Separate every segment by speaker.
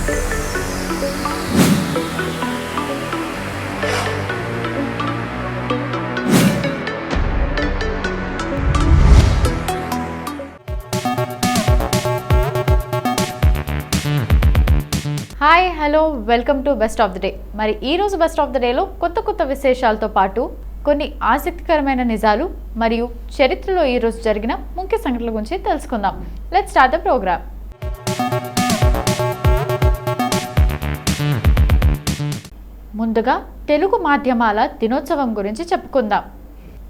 Speaker 1: Hi hello welcome to best of the day. మరి ఈరోజు best of the డేలో కొత్త విశేషాలతో పాటు కొన్ని ఆసక్తికరమైన నిజాలు మరియు చరిత్రలో ఈరోజు జరిగిన ముఖ్య సంఘటనల గురించి తెలుసుకుందాం. Let's start the programme. ముందుగా తెలుగు మాధ్యమాల దినోత్సవం గురించి చెప్పుకుందాం.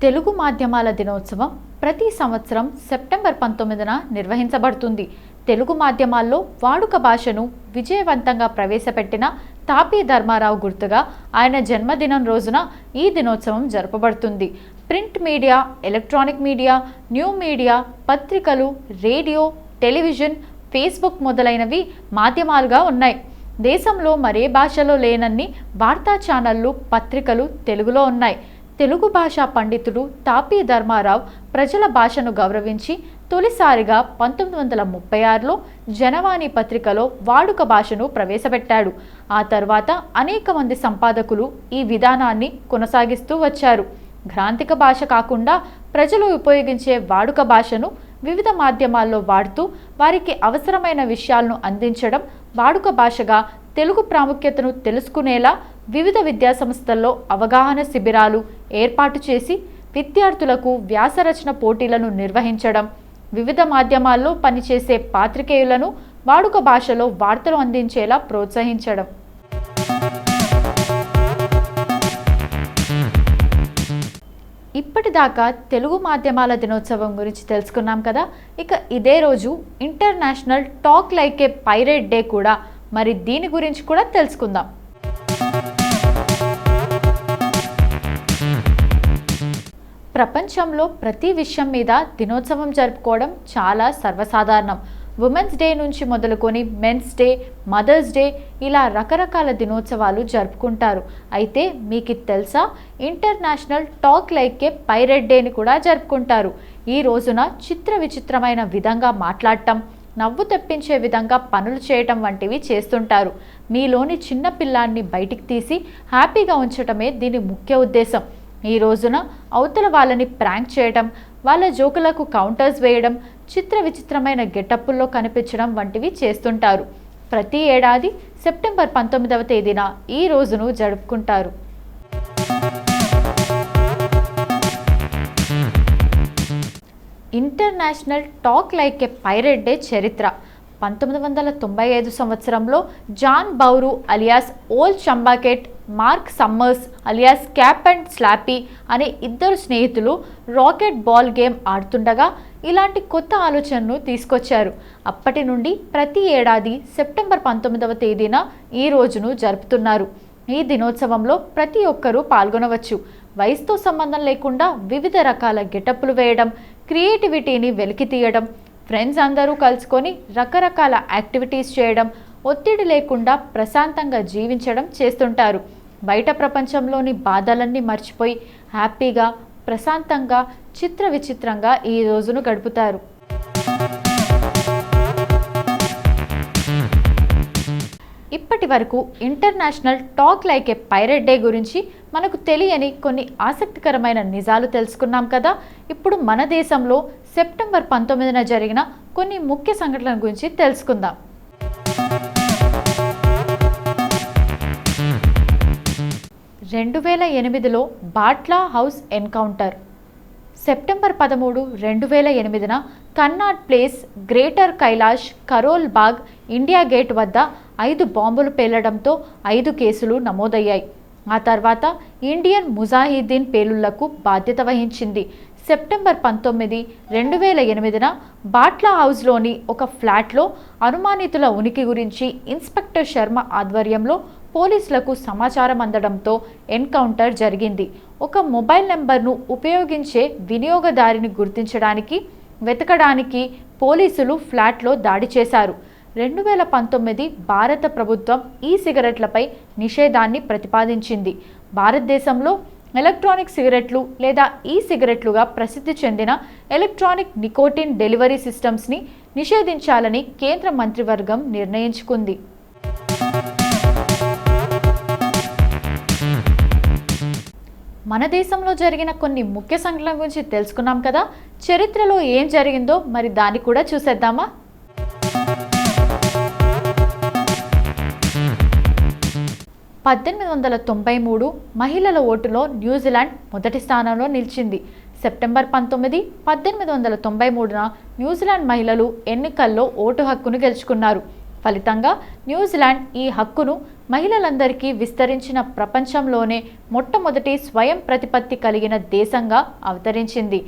Speaker 1: తెలుగు మాధ్యమాల దినోత్సవం ప్రతి సంవత్సరం సెప్టెంబర్ 19న నిర్వహించబడుతుంది. తెలుగు మాధ్యమాల్లో వాడుక భాషను విజయవంతంగా ప్రవేశపెట్టిన తాపీ ధర్మారావు గుర్తుగా ఆయన జన్మదినం రోజున ఈ దినోత్సవం జరపబడుతుంది. Print media, electronic media, new media, పత్రికలు, రేడియో, టెలివిజన్, ఫేస్బుక్ మొదలైనవి మాధ్యమాలుగా ఉన్నాయి. దేశంలో మరే భాషలో లేనన్ని వార్తా ఛానళ్లు, పత్రికలు తెలుగులో ఉన్నాయి. తెలుగు భాషా పండితుడు తాపీ ధర్మారావు ప్రజల భాషను గౌరవించి తొలిసారిగా 1936లో జనవాణి పత్రికలో వాడుక భాషను ప్రవేశపెట్టాడు. ఆ తర్వాత అనేక మంది సంపాదకులు ఈ విధానాన్ని కొనసాగిస్తూ వచ్చారు. గ్రాంథిక భాష కాకుండా ప్రజలు ఉపయోగించే వాడుక భాషను వివిధ మాధ్యమాల్లో వాడుతూ వారికి అవసరమైన విషయాలను అందించడం వాడుక భాషగా తెలుగు ప్రాముఖ్యతను తెలుసుకునేలా వివిధ విద్యాసంస్థల్లో అవగాహన శిబిరాలు ఏర్పాటు చేసి విద్యార్థులకు వ్యాసరచన పోటీలను నిర్వహించడం, వివిధ మాధ్యమాల్లో పనిచేసే పాత్రికేయులను వాడుక భాషలో వార్తలు అందించేలా ప్రోత్సహించడం. ఇప్పటిదాకా తెలుగు మాధ్యమాల దినోత్సవం గురించి తెలుసుకున్నాం కదా. ఇక ఇదే రోజు international Talk Like a Pirate day కూడా. మరి దీని గురించి కూడా తెలుసుకుందాం. ప్రపంచంలో ప్రతి విషయం మీద దినోత్సవం జరుపుకోవడం చాలా సర్వసాధారణం. ఉమెన్స్ డే నుంచి మొదలుకొని మెన్స్ డే, మదర్స్ డే ఇలా రకరకాల దినోత్సవాలు జరుపుకుంటారు. అయితే మీకు తెలుసా, international Talk Like a pirate డేని కూడా జరుపుకుంటారు. ఈ రోజున విచిత్రమైన విధంగా మాట్లాడటం, నవ్వు తెప్పించే విధంగా పనులు చేయటం వంటివి చేస్తుంటారు. మీలోని చిన్న పిల్లాన్ని బయటికి తీసి హ్యాపీగా ఉంచటమే దీని ముఖ్య ఉద్దేశం. ఈ రోజున అవతల వాళ్ళని ప్రాంక్ చేయడం, వాళ్ళ జోకులకు కౌంటర్స్ వేయడం, విచిత్రమైన గెటప్పుల్లో కనిపించడం వంటివి చేస్తుంటారు. ప్రతి ఏడాది సెప్టెంబర్ 19వ తేదీన ఈ రోజును జరుపుకుంటారు. International Talk Like a Pirate Day చరిత్ర. 1995 సంవత్సరంలో John Baur alias Ol' Chumbucket, Mark Summers alias Cap'n Slappy అనే ఇద్దరు స్నేహితులు రాకెట్ బాల్ గేమ్ ఆడుతుండగా ఇలాంటి కొత్త ఆలోచనను తీసుకొచ్చారు. అప్పటి నుండి ప్రతి ఏడాది సెప్టెంబర్ 19వ తేదీన ఈ రోజును జరుపుతున్నారు. ఈ దినోత్సవంలో ప్రతి ఒక్కరూ పాల్గొనవచ్చు. వయసుతో సంబంధం లేకుండా వివిధ రకాల గెటప్పులు వేయడం, క్రియేటివిటీని వెలికి తీయడం, ఫ్రెండ్స్ అందరూ కలుసుకొని రకరకాల యాక్టివిటీస్ చేయడం, ఒత్తిడి లేకుండా ప్రశాంతంగా జీవించడం చేస్తుంటారు. బయట ప్రపంచంలోని బాధలన్నీ మర్చిపోయి హ్యాపీగా, ప్రశాంతంగా, విచిత్రంగా ఈ రోజును గడుపుతారు. ఇప్పటి వరకు international Talk Like a Pirate day గురించి మనకు తెలియని కొన్ని ఆసక్తికరమైన నిజాలు తెలుసుకున్నాం కదా. ఇప్పుడు మన దేశంలో సెప్టెంబర్ 19న జరిగిన కొన్ని ముఖ్య సంఘటనల గురించి తెలుసుకుందాం. రెండు 2008లో బాట్లా హౌస్ ఎన్కౌంటర్. సెప్టెంబర్ 13, 2008న కన్నాట్ ప్లేస్, గ్రేటర్ కైలాష్, కరోల్ బాగ్, ఇండియా గేట్ వద్ద 5 బాంబులు పేలడంతో 5 కేసులు నమోదయ్యాయి. ఆ తర్వాత ఇండియన్ ముజాహిద్దీన్ పేలుళ్లకు బాధ్యత వహించింది. సెప్టెంబర్ 19, 2008న బాట్లా హౌస్లోని ఒక ఫ్లాట్లో అనుమానితుల ఉనికి గురించి ఇన్స్పెక్టర్ శర్మ ఆధ్వర్యంలో పోలీసులకు సమాచారం అందడంతో ఎన్కౌంటర్ జరిగింది. ఒక మొబైల్ నెంబర్ను ఉపయోగించే వినియోగదారిని గుర్తించడానికి వెతకడానికి పోలీసులు ఫ్లాట్లో దాడి చేశారు. 2019 భారత ప్రభుత్వం ఈ సిగరెట్లపై నిషేధాన్ని ప్రతిపాదించింది. భారతదేశంలో ఎలక్ట్రానిక్ సిగరెట్లు లేదా ఈ సిగరెట్లుగా ప్రసిద్ధి చెందిన ఎలక్ట్రానిక్ నికోటిన్ డెలివరీ సిస్టమ్స్ని నిషేధించాలని కేంద్ర మంత్రివర్గం నిర్ణయించుకుంది. మన దేశంలో జరిగిన కొన్ని ముఖ్య సంఘటనల గురించి తెలుసుకున్నాం కదా. చరిత్రలో ఏం జరిగిందో మరి దాన్ని కూడా చూసేద్దామా. 1893 మహిళల ఓటులో న్యూజిలాండ్ మొదటి స్థానంలో నిలిచింది. సెప్టెంబర్ 19, 1893న న్యూజిలాండ్ మహిళలు ఎన్నికల్లో ఓటు హక్కును గెలుచుకున్నారు. ఫలితంగా న్యూజిలాండ్ ఈ హక్కును మహిళలందరికీ విస్తరించిన ప్రపంచంలోనే మొట్టమొదటి స్వయం ప్రతిపత్తి కలిగిన దేశంగా అవతరించింది.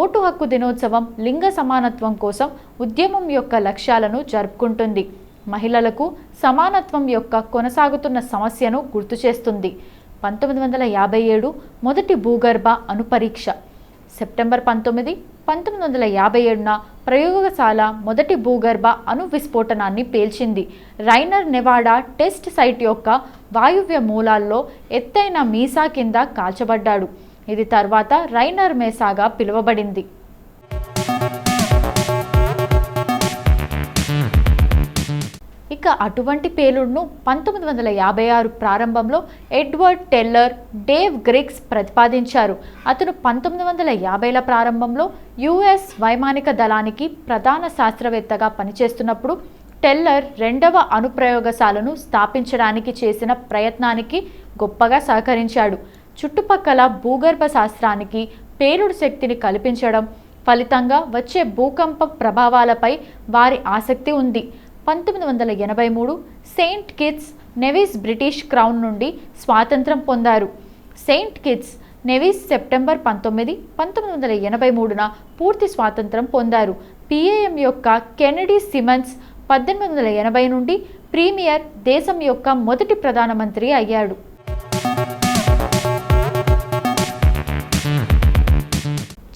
Speaker 1: ఓటు హక్కు దినోత్సవం లింగ సమానత్వం కోసం ఉద్యమం యొక్క లక్ష్యాలను జరుపుకుంటుంది. మహిళలకు సమానత్వం యొక్క కొనసాగుతున్న సమస్యను గుర్తు చేస్తుంది. 1957 మొదటి భూగర్భ అణుపరీక్ష. సెప్టెంబర్ 19, 1957న ప్రయోగశాల మొదటి భూగర్భ అణు విస్ఫోటనాన్ని పేల్చింది. రైనర్ నెవాడా టెస్ట్ సైట్ యొక్క వాయువ్య మూలాల్లో ఎత్తైన మీసా కింద కాల్చబడ్డాడు. ఇది తర్వాత రైనర్ మేసాగా పిలువబడింది. ఇక అటువంటి పేలుడును 1956 ప్రారంభంలో ఎడ్వర్డ్ టెల్లర్, డేవ్ గ్రిగ్స్ ప్రతిపాదించారు. అతను 1950ల ప్రారంభంలో యుఎస్ వైమానిక దళానికి ప్రధాన శాస్త్రవేత్తగా పనిచేస్తున్నప్పుడు టెల్లర్ రెండవ అణుప్రయోగశాలను స్థాపించడానికి చేసిన ప్రయత్నానికి గొప్పగా సహకరించాడు. చుట్టుపక్కల భూగర్భ శాస్త్రానికి పేలుడు శక్తిని కల్పించడం, ఫలితంగా వచ్చే భూకంప ప్రభావాలపై వారి ఆసక్తి ఉంది. 1983 Saint Kitts Nevis British crown నుండి స్వాతంత్రం పొందారు. సెయింట్ కిట్స్ నెవిస్ సెప్టెంబర్ 19, 1983న పూర్తి స్వాతంత్రం పొందారు. పిఏఎం యొక్క కెనడీ సిమన్స్ 1880 నుండి ప్రీమియర్, దేశం యొక్క మొదటి ప్రధానమంత్రి అయ్యాడు.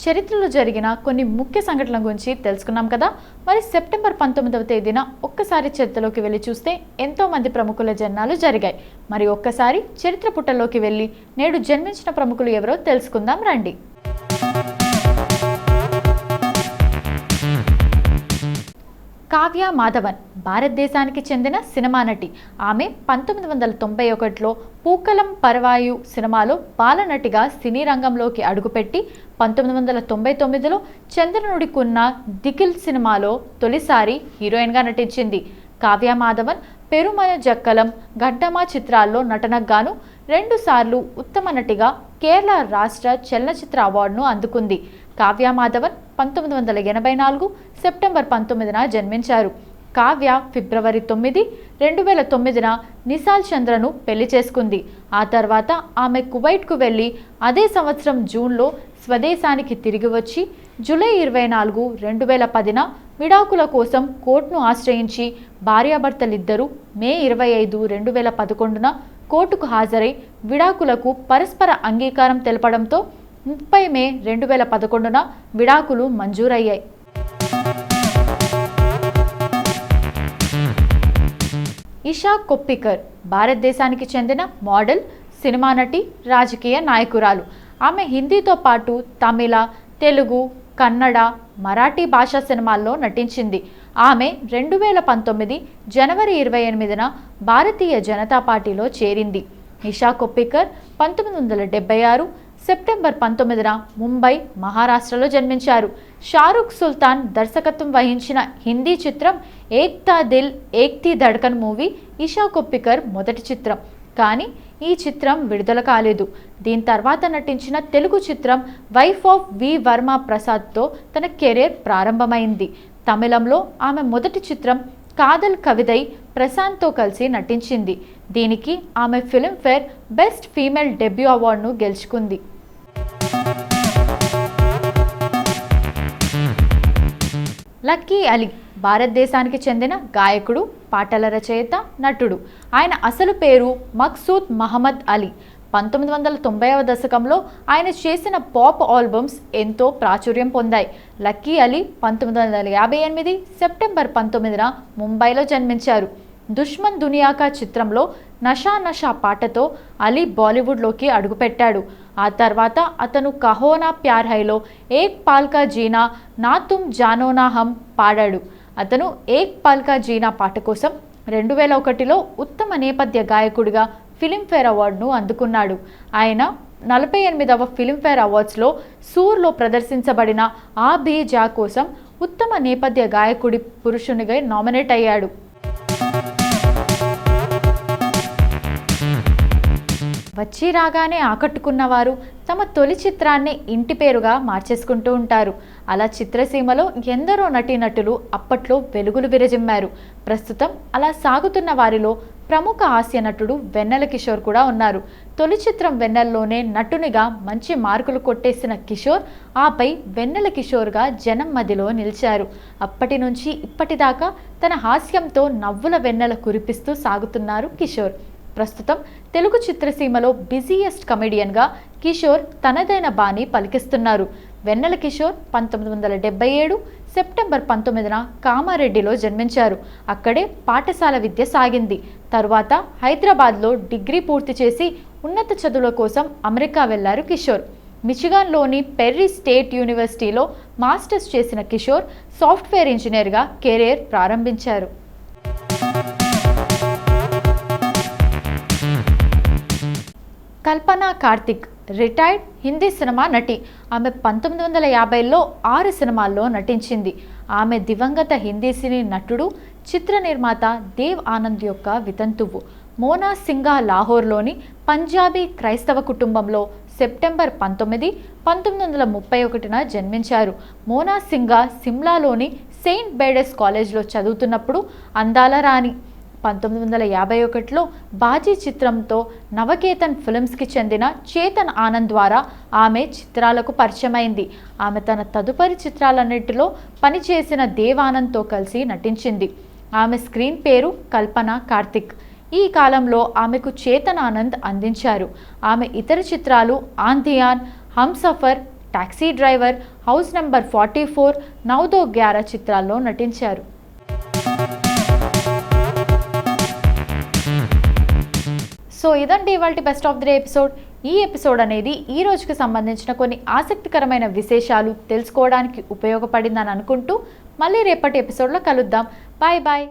Speaker 1: చరిత్రలో జరిగిన కొన్ని ముఖ్య సంఘటనల గురించి తెలుసుకున్నాం కదా. మరి సెప్టెంబర్ 19వ తేదీన ఒక్కసారి చరిత్రలోకి వెళ్ళి చూస్తే ఎంతోమంది ప్రముఖుల జన్మాలు జరిగాయి. మరి ఒక్కసారి చరిత్ర పుటల్లోకి వెళ్ళి నేడు జన్మించిన ప్రముఖులు ఎవరో తెలుసుకుందాం రండి. కావ్య మాధవన్ భారతదేశానికి చెందిన సినిమా నటి. ఆమె 1991లో పూకలం పరవాయు సినిమాలో బాలనటిగా సినీ రంగంలోకి అడుగుపెట్టి 1999లో చంద్రనుడికున్న దికిల్ సినిమాలో తొలిసారి హీరోయిన్గా నటించింది. కావ్య మాధవన్ పెరుమయ జక్కలం, గడ్డమా చిత్రాల్లో నటనకు గాను 2 సార్లు ఉత్తమ నటిగా కేరళ రాష్ట్ర చలనచిత్ర అవార్డును అందుకుంది. కావ్య మాధవన్ 1984 సెప్టెంబర్ 19న జన్మించారు. కావ్య ఫిబ్రవరి 9, 2009న నిసాల్ చంద్రను పెళ్లి చేసుకుంది. ఆ తర్వాత ఆమె కువైట్కు వెళ్ళి అదే సంవత్సరం జూన్లో స్వదేశానికి తిరిగి వచ్చి జూలై 24, 2010న విడాకుల కోసం కోర్టును ఆశ్రయించి భార్యాభర్తలిద్దరూ మే 25, 2011న కోర్టుకు హాజరై విడాకులకు పరస్పర అంగీకారం తెలపడంతో 30 మే 2011న విడాకులు మంజూరయ్యాయి. ఇషా కొప్పికర్ భారతదేశానికి చెందిన మోడల్, సినిమా నటి, రాజకీయ నాయకురాలు. ఆమె హిందీతో పాటు తమిళ, తెలుగు, కన్నడ, మరాఠీ భాషా సినిమాల్లో నటించింది. ఆమె 2019 జనవరి 28న భారతీయ జనతా పార్టీలో చేరింది. ఇషా కొప్పికర్ 1976 సెప్టెంబర్ 19న ముంబై, మహారాష్ట్రలో జన్మించారు. షారుఖ్ సుల్తాన్ దర్శకత్వం వహించిన హిందీ చిత్రం ఏక్తా దిల్ ఏక్తీ ధడ్కన్ మూవీ ఇషా కొప్పికర్ మొదటి చిత్రం. కానీ ఈ చిత్రం విడుదల కాలేదు. దీని తర్వాత నటించిన తెలుగు చిత్రం వైఫ్ ఆఫ్ వి వర్మ ప్రసాద్తో తన కెరీర్ ప్రారంభమైంది. తమిళంలో ఆమె మొదటి చిత్రం కాదల్ కవిదై ప్రశాంత్తో కలిసి నటించింది. దీనికి ఆమె ఫిల్మ్ఫేర్ బెస్ట్ ఫీమేల్ డెబ్యూ అవార్డును గెలుచుకుంది. లక్కీ అలీ భారతదేశానికి చెందిన గాయకుడు, పాటల రచయిత, నటుడు. ఆయన అసలు పేరు మక్సూద్ మహమ్మద్ అలీ. 1990వ దశకంలో ఆయన చేసిన పాప్ ఆల్బమ్స్ ఎంతో ప్రాచుర్యం పొందాయి. లక్కీ అలీ 1958 సెప్టెంబర్ 19న ముంబైలో జన్మించారు. దుష్మన్ దునియాకా చిత్రంలో నషా నషా పాటతో అలీ బాలీవుడ్లోకి అడుగుపెట్టాడు. ఆ తర్వాత అతను కహో నా ప్యార్ హైలో ఏక్ పాల్కా జీనా నా తుమ్ జానో నా హమ్ పాడాడు. అతను ఏక్ పాల్కా జీనా పాట కోసం 2001లో ఉత్తమ నేపథ్య గాయకుడిగా ఫిలింఫేర్ అవార్డును అందుకున్నాడు. ఆయన 48వ ఫిలింఫేర్ అవార్డ్స్లో సూర్లో ప్రదర్శించబడిన ఆ భీ జా కోసం ఉత్తమ నేపథ్య గాయకుడి పురుషునిగా నామినేట్ అయ్యాడు. వచ్చి రాగానే ఆకట్టుకున్నవారు తమ తొలి చిత్రాన్ని ఇంటి పేరుగా మార్చేసుకుంటూ ఉంటారు. అలా చిత్రసీమలో ఎందరో నటీనటులు అప్పట్లో వెలుగులు విరజిమ్మారు. ప్రస్తుతం అలా సాగుతున్న వారిలో ప్రముఖ హాస్య నటుడు వెన్నెల కిషోర్ కూడా ఉన్నారు. తొలి చిత్రం వెన్నెలలోనే నటునిగా మంచి మార్కులు కొట్టేసిన కిషోర్ ఆపై వెన్నెల కిషోర్గా జనం మధ్యలో నిలిచారు. అప్పటి నుంచి ఇప్పటిదాకా తన హాస్యంతో నవ్వుల వెన్నెల కురిపిస్తూ సాగుతున్నారు కిషోర్. ప్రస్తుతం తెలుగు చిత్రసీమలో బిజీయెస్ట్ కమెడియన్గా కిషోర్ తనదైన బాణి పలికిస్తున్నారు. వెన్నెల కిషోర్ 1977 సెప్టెంబర్ 19న కామారెడ్డిలో జన్మించారు. అక్కడే పాఠశాల విద్య సాగింది. తరువాత హైదరాబాద్లో డిగ్రీ పూర్తి చేసి ఉన్నత చదువుల కోసం అమెరికా వెళ్లారు కిషోర్. మిచిగాన్లోని పెర్రీ స్టేట్ యూనివర్సిటీలో మాస్టర్స్ చేసిన కిషోర్ సాఫ్ట్వేర్ ఇంజనీర్గా కెరీర్ ప్రారంభించారు. కల్పన కార్తిక్ రిటైర్డ్ హిందీ సినిమా నటి. ఆమె 1950లో 6 సినిమాల్లో నటించింది. ఆమె దివంగత హిందీ సినీ నటుడు, చిత్ర నిర్మాత దేవ్ ఆనంద్ యొక్క వితంతువు. మోనా సింగా లాహోర్లోని పంజాబీ క్రైస్తవ కుటుంబంలో సెప్టెంబర్ 19, 1931న జన్మించారు. మోనా సింగా సిమ్లాలోని సెయింట్ బేడెస్ కాలేజ్లో చదువుతున్నప్పుడు అందాల రాణి 1951లో బాజీ చిత్రంతో నవకేతన్ ఫిల్మ్స్కి చెందిన చేతన్ ఆనంద్ ద్వారా ఆమె చిత్రాలకు పరిచయమైంది. ఆమె తన తదుపరి చిత్రాలన్నిటిలో పనిచేసిన దేవ్ ఆనంద్తో కలిసి నటించింది. ఆమె స్క్రీన్ పేరు కల్పన కార్తిక్. ఈ కాలంలో ఆమెకు చేతన్ ఆనంద్ అందించారు. ఆమె ఇతర చిత్రాలు ఆంధియాన్, Humsafar, taxi driver, house number 44, నౌదో 11 చిత్రాల్లో నటించారు. సో ఇదండి ఇవాల్టి best of the day episode. ఈ ఎపిసోడ్ అనేది ఈ రోజుకి సంబంధించిన కొన్ని ఆసక్తికరమైన విశేషాలు తెలుసుకోవడానికి ఉపయోగపడిందని అనుకుంటూ మళ్ళీ రేపటి ఎపిసోడ్లో కలుద్దాం. Bye bye.